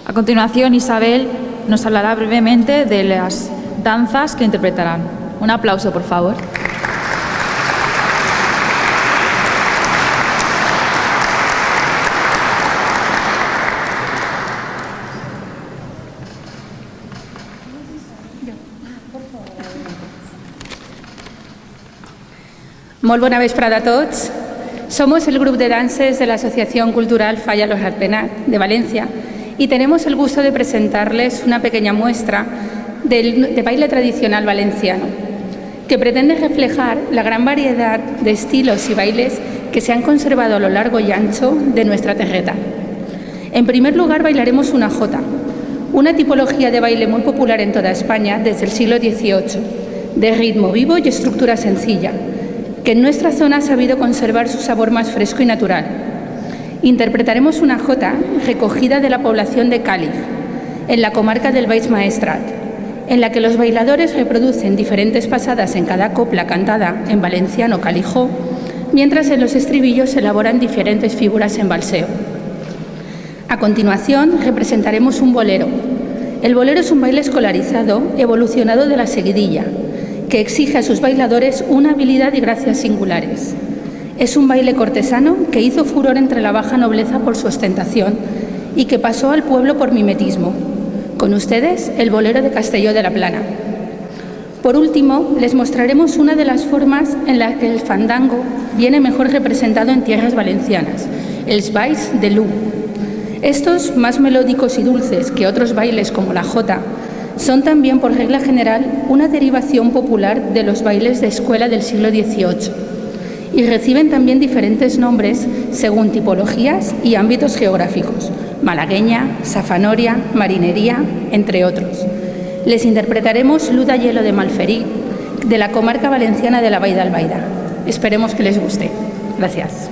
A continuación, Isabel nos hablará brevemente de las danzas que interpretarán. Un aplauso, por favor. Molt bona vesprada a tots. Somos el grupo de danses de la Asociación Cultural Falla Los Ratpenat de Valencia y tenemos el gusto de presentarles una pequeña muestra de baile tradicional valenciano que pretende reflejar la gran variedad de estilos y bailes que se han conservado a lo largo y ancho de nuestra terreta. En primer lugar, bailaremos una jota, una tipología de baile muy popular en toda España desde el siglo XVIII, de ritmo vivo y estructura sencilla, que en nuestra zona ha sabido conservar su sabor más fresco y natural. Interpretaremos una jota recogida de la población de Cáliz, en la comarca del Baix Maestrat, en la que los bailadores reproducen diferentes pasadas en cada copla cantada en valenciano calijó, mientras en los estribillos se elaboran diferentes figuras en valseo. A continuación, representaremos un bolero. El bolero es un baile escolarizado evolucionado de la seguidilla, que exige a sus bailadores una habilidad y gracia singulares. Es un baile cortesano que hizo furor entre la baja nobleza por su ostentación y que pasó al pueblo por mimetismo. Con ustedes, el bolero de Castelló de la Plana. Por último, les mostraremos una de las formas en las que el fandango viene mejor representado en tierras valencianes, els balls de l'U. Estos, más melódicos y dulces que otros bailes como la jota, son también, por regla general, una derivación popular de los bailes de escuela del siglo XVIII y reciben también diferentes nombres según tipologías y ámbitos geográficos: malagueña, safanoria, marinería, entre otros. Les interpretaremos L'U de Hielo de Malferit, de la comarca valenciana de la Vall d'Albaida. Esperemos que les guste. Gracias.